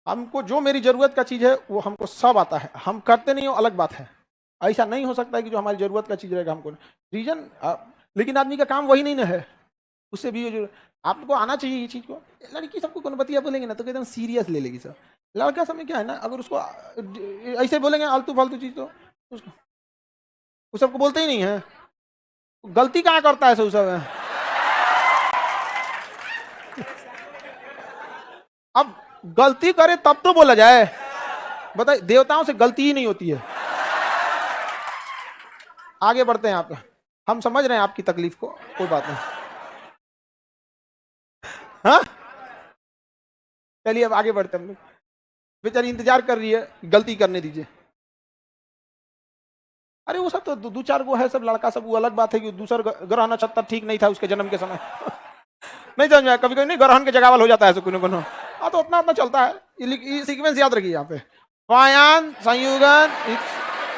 हमको जो मेरी जरूरत का चीज है वो हमको सब आता है, हम करते नहीं हो अलग बात है। ऐसा नहीं हो सकता है कि जो हमारी जरूरत का चीज रहेगा हमको रीजन, लेकिन आदमी का काम वही नहीं ना है, उससे भी जो आपको आना चाहिए ये चीज को। लड़की सबको कौन बतिया बोलेंगे ना तो एकदम सीरियस ले लेगी सब। लड़का समय क्या है ना, अगर उसको ऐसे बोलेंगे आलतू फालतू चीज तो उस सबको बोलते ही नहीं है। गलती कहाँ करता है सब सब। अब गलती करे तब तो बोला जाए, बताइए, देवताओं से गलती ही नहीं होती है। आगे बढ़ते हैं। आप हम समझ रहे हैं आपकी तकलीफ को, कोई बात नहीं। हाँ चलिए अब आगे बढ़ते हैं। बेचारी इंतजार कर रही है, गलती करने दीजिए। अरे वो सब तो 2-4 गो है सब लड़का सब, वो अलग बात है कि दूसरा ग्रह नक्षत्र ठीक नहीं था उसके जन्म के समय। नहीं समझ में, कभी कभी नहीं ग्रहण के जगावल हो जाता है कोनो कोनो। हाँ तो उतना चलता है। ये सीक्वेंस याद रखिए यहाँ पे, फाहियान, संयुगन,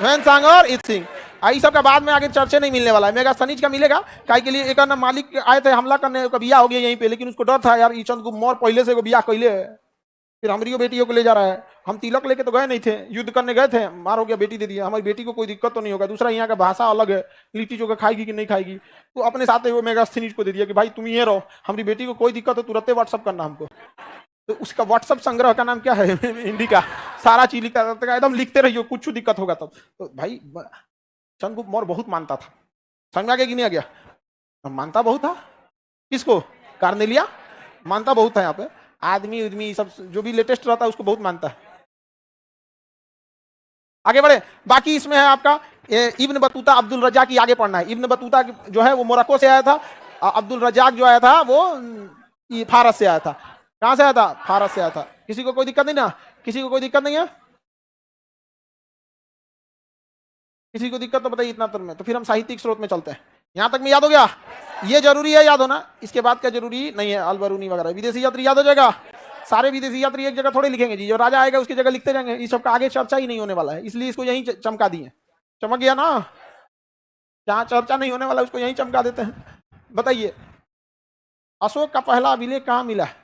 ह्वेनसांग और इत्सिंग। आई सब का बाद में आगे चर्चे नहीं मिलने वाला है, मेगास्थनीज का मिलेगा। काय के लिए एक ना मालिक आए थे हमला करने, का बिया हो गया यहीं पे, लेकिन उसको डर था यार ईचंद को मौर पहले से बिया कैले है, फिर हमारी बेटियों को ले जा रहा है। हम तिलक लेके तो गए नहीं थे, युद्ध करने गए थे, मार हो गया बेटी दे दिया, हमारी बेटी को कोई दिक्कत तो नहीं होगा। दूसरा यहाँ का भाषा अलग है, लिट्टी चोखा खाएगी कि नहीं खाएगी, तो अपने साथ वो मेगास्थनीज को दे दिया कि भाई तुम ये रहो, हमारी बेटी को कोई दिक्कत हो तुरंत व्हाट्सअप करना हमको। तो उसका व्हाट्सअप संग्रह का नाम क्या है हिंदी का, सारा चीज लिखता रहता, एकदम लिखते रहिए कुछ दिक्कत होगा तब। तो भाई चंद्रगुप्त मौर्य बहुत मानता था, समझ में आ गया कि नहीं आ गया? मानता बहुत था किसको? कार्नेलिया मानता बहुत था। यहाँ पे आदमी उदमी सब जो भी लेटेस्ट रहता है उसको बहुत मानता है। आगे बढ़े, बाकी इसमें है आपका इब्न बतूता अब्दुल रज्जाक की आगे पढ़ना है। इब्न बतूता जो है वो मोरक्को से आया था, अब्दुल रज्जाक जो आया था वो फारस से आया था। कहां से आया था? फारस से आया था। किसी को कोई दिक्कत नहीं ना? किसी को कोई दिक्कत नहीं है? किसी को दिक्कत तो बताइए इतना तर में, तो फिर हम साहित्यिक स्रोत में चलते हैं। यहां तक में याद हो गया? ये जरूरी है याद होना, इसके बाद क्या जरूरी नहीं है। अलबरूनी वगैरह विदेशी यात्री याद हो जाएगा। सारे विदेशी यात्री एक जगह थोड़े लिखेंगे जी, जो राजा आएगा उसकी जगह लिखते जाएंगे। इस सबका आगे चर्चा ही नहीं होने वाला है, इसलिए इसको यहीं चमका दिए। चमक गया ना? जहां चर्चा नहीं होने वाला उसको यहीं चमका देते हैं। बताइए अशोक का पहला अभिलेख कहाँ मिला है?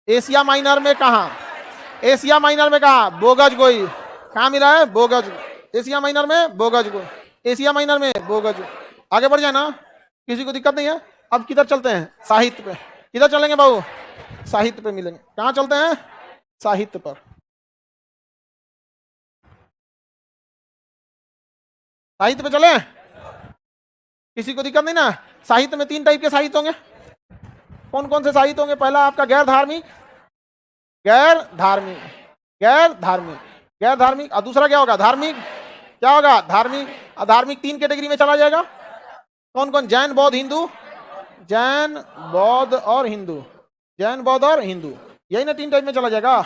एशिया माइनर में। कहा? एशिया माइनर में। कहा? बोगज गोई। कहाँ मिला है? बोगज। एशिया माइनर में बोगज गोई, एशिया माइनर में बोगज। आगे बढ़ जाए ना, किसी को दिक्कत नहीं है। अब किधर चलते हैं? साहित्य पे। किधर चलेंगे बाबू? साहित्य पे मिलेंगे। कहाँ चलते हैं? साहित्य पर। साहित्य पे चले? किसी को दिक्कत नहीं ना? साहित्य में 3 टाइप के साहित्य होंगे। कौन कौन से साहित्य होंगे? पहला आपका गैर धार्मिक, गैर धार्मिक, गैर धार्मिक, गैर धार्मिक। और दूसरा क्या होगा? धार्मिक। क्या होगा? धार्मिक। अधार्मिक 3 कैटेगरी में चला जाएगा। कौन कौन? जैन, बौद्ध, हिंदू। जैन, बौद्ध और हिंदू। जैन, बौद्ध और हिंदू, यही ना 3 टाइप में चला जाएगा।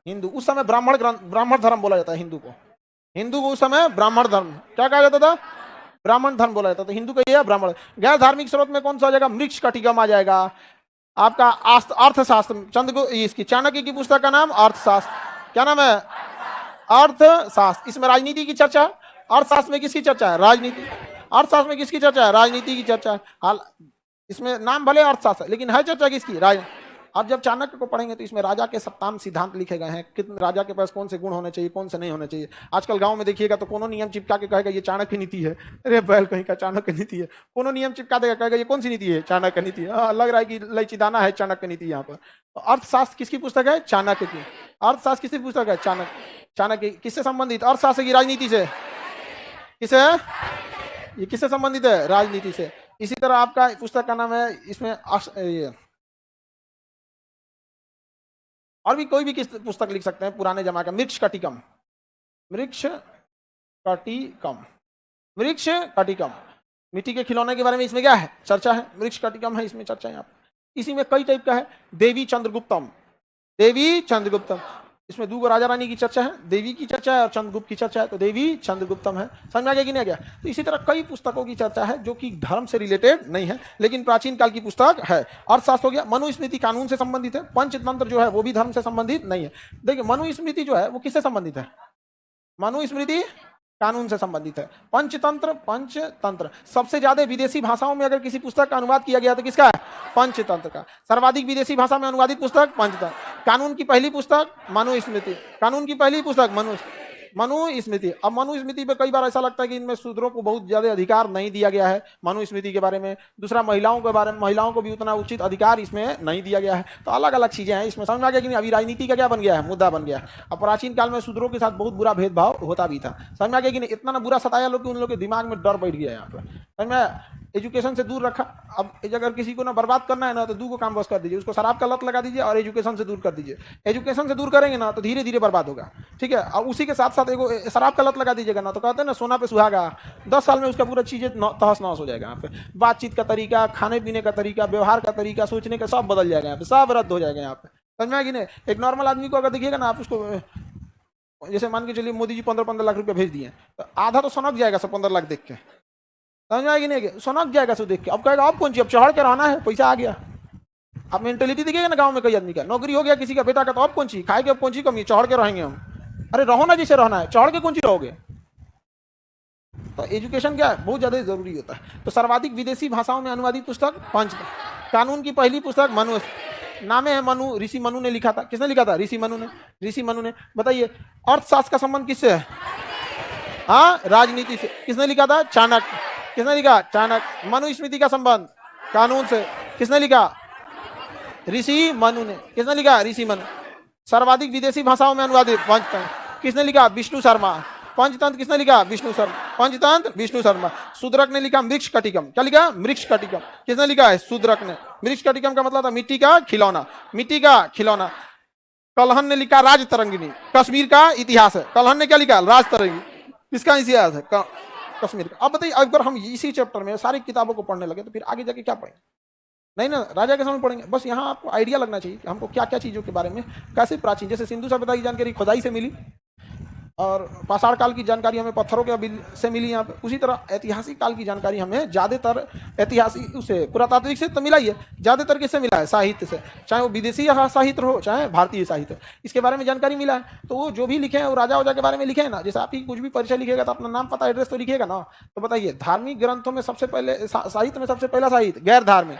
हिंदू उस समय ब्राह्मण धर्म बोला जाता है हिंदू को। हिंदू को उस समय ब्राह्मण धर्म क्या कहा जाता था? ब्राह्मण धर्म बोला जाता था। हिंदू का यह ब्राह्मण। गैर धार्मिक स्रोत में कौन सा आ जाएगा? मृक्ष कटिगम आ जाएगा। आपका अर्थशास्त्र, चंद्रगुप्त इसकी चाणक्य की पुस्तक का नाम अर्थशास्त्र। क्या नाम है? अर्थशास्त्र। इसमें राजनीति की चर्चा है। अर्थशास्त्र में किसकी चर्चा है? राजनीति। अर्थशास्त्र में किसकी चर्चा है? राजनीति की चर्चा है। हाल इसमें नाम भले अर्थशास्त्र लेकिन है चर्चा किसकी? राज। अब जब चाणक्य को पढ़ेंगे तो इसमें राजा के सप्ताम सिद्धांत लिखे गए हैं। कितने राजा के पास कौन से गुण होने चाहिए, कौन से नहीं होने चाहिए। आजकल गांव में देखिएगा तो कोनो नियम चिपका के कहेगा ये चाणक्य नीति है। अरे बैल कहीं का चाणक्य नीति है। कोनो नियम चिपका देगा, कहेगा ये कौन सी नीति है? चाणक्य नीति है। लग रहा है कि लचीदाना है चाणक्य नीति यहाँ पर। तो अर्थशास्त्र किसकी पुस्तक है? चाणक्य की। अर्थशास्त्र किसकी पुस्तक है? चाणक्य। चाणक्य किससे संबंधित? अर्थशास्त्र की राजनीति से। किसे? ये किससे संबंधित है? राजनीति से। इसी तरह आपका पुस्तक का नाम है इसमें ये और भी कोई भी किस पुस्तक लिख सकते हैं पुराने जमाने का। मृक्ष कटिकम, मृक्ष कटिकम, मृक्ष कटिकम। मिट्टी के खिलौने के बारे में इसमें क्या है? चर्चा है। मृक्ष कटिकम है इसमें चर्चा है। यहाँ इसी में कई टाइप का है। देवी चंद्रगुप्तम, देवी चंद्रगुप्तम। इसमें 2 राजा रानी की चर्चा है, देवी की चर्चा है और चंद्रगुप्त की चर्चा है। तो देवी चंद्रगुप्तम है। समझ में आ गया कि नहीं आ गया? तो इसी तरह कई पुस्तकों की चर्चा है जो कि धर्म से रिलेटेड नहीं है लेकिन प्राचीन काल की पुस्तक है। अर्थशास्त्र हो गया। मनुस्मृति कानून से संबंधित है। पंचतंत्र जो है वो भी धर्म से संबंधित नहीं है। देखिए मनुस्मृति जो है वो किससे संबंधित है? मनुस्मृति कानून से संबंधित है। पंचतंत्र, पंचतंत्र सबसे ज्यादा विदेशी भाषाओं में अगर किसी पुस्तक का अनुवाद किया गया तो किसका है? पंचतंत्र का। सर्वाधिक विदेशी भाषा में अनुवादित पुस्तक पंचतंत्र। कानून की पहली पुस्तक मनुस्मृति। कानून की पहली पुस्तक मनुस्मृति। अब मनुस्मृति पे कई बार ऐसा लगता है कि इनमें शूद्रों को बहुत ज्यादा अधिकार नहीं दिया गया है मनुस्मृति के बारे में। दूसरा महिलाओं के बारे में, महिलाओं को भी उतना उचित अधिकार इसमें नहीं दिया गया है। तो अलग अलग चीजें हैं इसमें। समझ में आ गया कि नहीं? अभी राजनीति का क्या बन गया है? मुद्दा बन गया है। अब प्राचीन काल में शूद्रों के साथ बहुत बुरा भेदभाव होता भी था। समझ में आ गया कि नहीं? इतना ना बुरा सताया लोग कि उन लोग के दिमाग में डर बैठ गया। यहाँ पर समझ में एजुकेशन से दूर रखा। अब अगर किसी को ना बर्बाद करना है ना तो 2 काम बस कर दीजिए, उसको शराब का लत लगा दीजिए और एजुकेशन से दूर कर दीजिए। एजुकेशन से दूर करेंगे ना तो धीरे धीरे बर्बाद होगा। ठीक है। और उसी के साथ साथ एगो शराब का लत लगा दीजिएगा ना तो कहते हैं ना सोना पे सुहागा, 10 साल में उसका पूरा चीजें तहस नहस हो जाएगा। यहाँ पे बातचीत का तरीका, खाने पीने का तरीका, व्यवहार का तरीका, सोचने का सब बदल जाएगा। यहाँ पे सब रद्द हो जाएगा। यहाँ पे समझ में आ गया कि नहीं? एक नॉर्मल आदमी को अगर देखिएगा ना आप, उसको जैसे मान के चलिए मोदी जी 15-15 लाख रुपया भेज दिए तो आधा तो सनक जाएगा सब 15 लाख देख के। समझ में आएगी नहीं? सोनक जाएगा सो देख के। अब कहेगा अब कौन सी, अब चढ़ के रहना है, पैसा आ गया। अब मेंटेलिटी देखिएगा ना गांव में कई आदमी का, नौकरी हो गया किसी का बेटा का तो अब कौन सी खाएगे, अब कौन सी कमी, चढ़ के रहेंगे हम। अरे रहो ना जैसे रहना है, चढ़ के कौन सी रहोगे? तो एजुकेशन क्या है, बहुत ज्यादा जरूरी होता है। तो सर्वाधिक विदेशी भाषाओं में अनुवादित पुस्तक पंचतंत्र। कानून की पहली पुस्तक मनु, नामे है मनु, ऋषि मनु ने लिखा था। किसने लिखा था? ऋषि मनु ने। ऋषि मनु ने। बताइए अर्थशास्त्र का संबंध किससे है? हाँ, राजनीति से। किसने लिखा था? चाणक्य। किसने लिखा? चाणक्य। मनुस्मृति का संबंध कानून से। किसने लिखा? ऋषि मनु ने। किसने लिखा? ऋषि मनु। सर्वाधिक विदेशी भाषाओं में अनुवादित पंचतंत्र किसने लिखा? विष्णु शर्मा। पंचतंत्र किसने लिखा? विष्णु शर्मा। पंचतंत्र विष्णु शर्मा। शूद्रक ने लिखा मृक्ष कटिकम। क्या लिखा? मृक्ष कटिकम। किसने लिखा है? शूद्रक ने। मृक्ष कटिकम का मतलब था मिट्टी का खिलौना। मिट्टी का खिलौना। कलहन ने लिखा राज तरंगिनी, कश्मीर का इतिहास है। कलहन ने क्या लिखा? राज तरंगिनी, किसका इतिहास है? कश्मीर का। अब बताइए अगर हम इसी चैप्टर में सारी किताबों को पढ़ने लगे तो फिर आगे जाके क्या पढ़ेंगे? नहीं ना, राजा के समय पढ़ेंगे। बस यहाँ आपको आइडिया लगना चाहिए कि हमको क्या क्या चीजों के बारे में कैसे प्राचीन, जैसे सिंधु सभ्यता की जानकारी खुदाई से मिली और पाषाण काल की जानकारी हमें पत्थरों के से मिली यहाँ पे। उसी तरह ऐतिहासिक काल की जानकारी हमें ज्यादातर ऐतिहासिक उसे पुरातात्विक से तो मिला ही है, ज्यादातर किससे मिला है? साहित्य से, चाहे वो विदेशी साहित्य हो चाहे भारतीय साहित्य, इसके बारे में जानकारी मिला है। तो वो जो भी लिखे हैं वो राजा वजा के बारे में लिखे हैं ना। जैसे आप ही कुछ भी परिचय लिखेगा तो अपना नाम पता एड्रेस तो लिखेगा ना। तो बताइए धार्मिक ग्रंथों में सबसे पहले साहित्य में सबसे पहला साहित्य गैर धार्मिक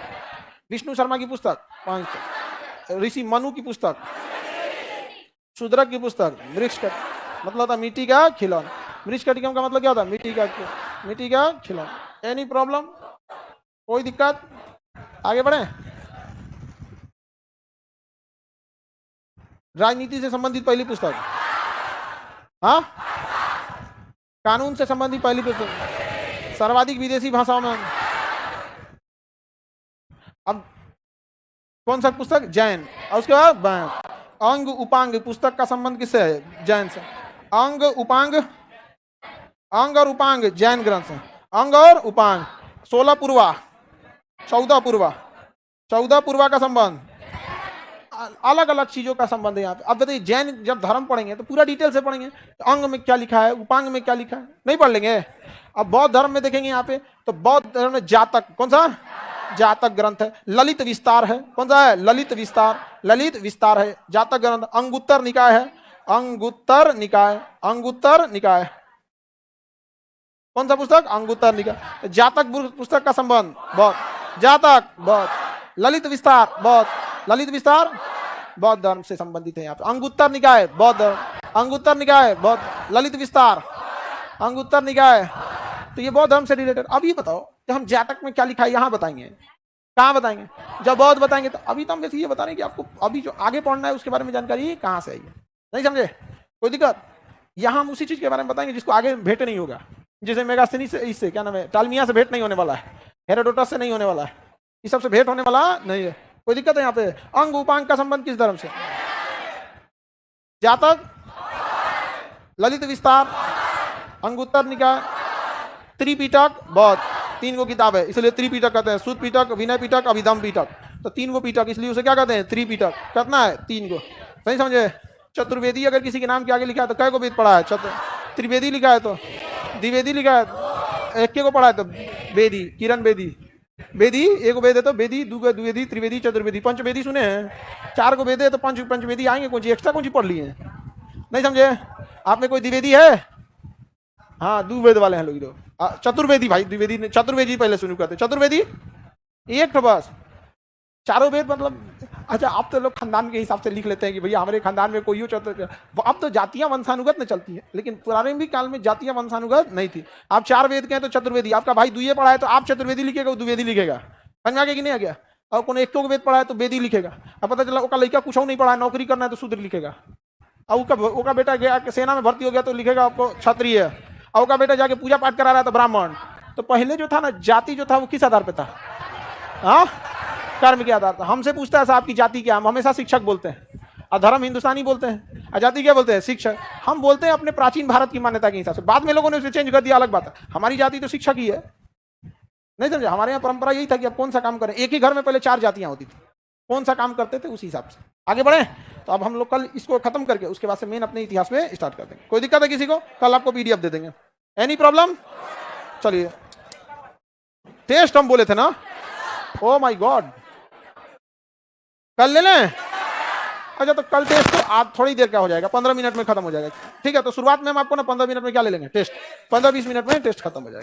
विष्णु शर्मा की पुस्तक पंचतंत्र, ऋषि मनु की पुस्तक, शूद्रक की पुस्तक वृक्ष का मतलब था मिट्टी का खिलौना। वृक्ष कटिकम का मतलब क्या होता है? मिट्टी का खिलौना। Any problem? कोई दिक्कत? आगे बढ़े। राजनीति से संबंधित पहली पुस्तक, हाँ, कानून से संबंधित पहली पुस्तक, सर्वाधिक विदेशी भाषाओं में। अब कौन सा पुस्तक? जैन। और उसके बाद अंग उपांग पुस्तक का संबंध किससे है? जैन से। अंग उपांग, अंग और उपांग जैन ग्रंथ से। अंग और उपांग 16 पूर्वा 14 पूर्वा 14 पूर्वा का संबंध, अलग अलग चीजों का संबंध है यहाँ पे। अब बताइए जैन जब धर्म पढ़ेंगे तो पूरा डिटेल से पढ़ेंगे, तो अंग में क्या लिखा है, उपांग में क्या लिखा है, नहीं पढ़ लेंगे। अब बौद्ध धर्म में देखेंगे यहाँ पे तो बौद्ध धर्म में जातक, कौन सा? जातक ग्रंथ है। ललित विस्तार है, कौन सा है? ललित विस्तार। ललित विस्तार है जातक ग्रंथ। अंगुत्तर निकाय है, अंगुत्तर निकाय। अंगुत्तर निकाय कौन सा पुस्तक? अंगुत्तर निकाय। जातक पुस्तक का संबंध बौद्ध, जातक बौद्ध, ललित विस्तार बौद्ध, ललित विस्तार बौद्ध धर्म से संबंधित है यहाँ पे। अंगुत्तर निकाय बौद्ध धर्म, अंगुत्तर निकाय बौद्ध, ललित विस्तार, अंगुत्तर निकाय, तो ये बौद्ध धर्म से रिलेटेड। अब ये बताओ कि हम जातक में क्या लिखा है यहाँ बताएंगे, कहाँ बताएंगे? जब बौद्ध बताएंगे तो अभी तो हम वैसे ये बता रहे हैं कि आपको अभी जो आगे पढ़ना है उसके बारे में जानकारी कहाँ से आई है। नहीं समझे? कोई दिक्कत? यहाँ हम उसी चीज के बारे में बताएंगे जिसको आगे भेंट नहीं होगा। जैसे मेगास्थनी से, इससे क्या नाम है, टालमिया से भेंट नहीं होने वाला है, हेरोडोटस से नहीं होने वाला है, इस सबसे भेंट होने वाला नहीं है। कोई दिक्कत है यहाँ पे? अंग उपांग का संबंध किस धर्म से? जातक, ललित विस्तार, अंगुत्तर निकाय, त्रिपिटक बौद्ध। 3 गो किताब है इसलिए त्रिपिटक कहते हैं। सूत पिटक, विनय पिटक, अभिधम पिटक, तो 3 गो पिटक इसलिए उसे क्या कहते हैं? त्रिपिटक। कितना है? 3 गो। सही समझे? चतुर्वेदी अगर किसी के नाम के आगे लिखा है तो कै को वेद पढ़ा है? त्रिवेदी लिखा है तो द्विवेदी लिखा है, एक को पढ़ा है तो वेदी, किरण वेदी, वेदी एक वेद है तो वेदी, दूगो द्विवेदी, त्रिवेदी, चतुर्वेदी, पंचवेदी सुने हैं? 4 को वेद है तो पंचवेदी आएंगे। कौन सी एक्स्ट्रा कौन सी पढ़ लिए? नहीं समझे? आप में कोई द्विवेदी है? हाँ, द्विवेद वाले हैं लोग। चतुर्वेदी भाई, द्विवेदी ने चतुर्वेदी पहले शुरू करते। चतुर्वेदी एक तो बस, चारों वेद मतलब। अच्छा, आप तो लोग खानदान के हिसाब से लिख लेते हैं कि भैया हमारे खानदान में कोई हो अब तो जातियां वंशानुगत में चलती है, लेकिन पुराने भी काल में जातियां वंशानुगत नहीं थी। आप 4 वेद के हैं तो चतुर्वेदी, आपका भाई दुए पढ़ा है तो आप चतुर्वेदी लिखेगा, वो द्विवेदी लिखेगा। समझ में आ गया कि नहीं आ गया? और कौन एक वेद पढ़ा है तो वेदी लिखेगा। अब पता चला उसका लड़का कुछ नहीं पढ़ा है, नौकरी करना है तो शूद्र लिखेगा। और उसका बेटा गया सेना में भर्ती हो गया तो लिखेगा आपको क्षत्रिय। और उसका बेटा जाके पूजा पाठ करा रहा था ब्राह्मण। तो पहले जो था ना, जाति जो था वो किस आधार पे था? हाँ, कर्म के आधार पर। हमसे पूछता है साहब की जाति क्या? हम हमेशा शिक्षक बोलते हैं, और धर्म हिंदुस्तानी बोलते हैं, और जाति क्या बोलते हैं? शिक्षक। हम बोलते हैं अपने प्राचीन भारत की मान्यता के हिसाब से। बाद में लोगों ने उसे चेंज कर दिया, अलग बात है। हमारी जाति तो शिक्षक ही है। नहीं समझे? हमारे यहाँ परंपरा यही था कि अब कौन सा काम करें। एक ही घर में पहले 4 जातियां होती थी, कौन सा काम करते थे उसी हिसाब से। आगे बढ़े तो अब हम लोग कल इसको खत्म करके उसके बाद से मेन अपने इतिहास में स्टार्ट कर देंगे। कोई दिक्कत है किसी को? कल आपको PDF दे देंगे। Any problem? चलिए, टेस्ट हम बोले थे ना, ओ माय गॉड, कल ले लें? अच्छा, तो कल टेस्ट तो आज थोड़ी देर का हो जाएगा, 15 मिनट में खत्म हो जाएगा। ठीक है, तो शुरुआत में हम आपको ना 15 मिनट में क्या ले लेंगे? टेस्ट। 15-20 मिनट में टेस्ट खत्म हो जाएगा।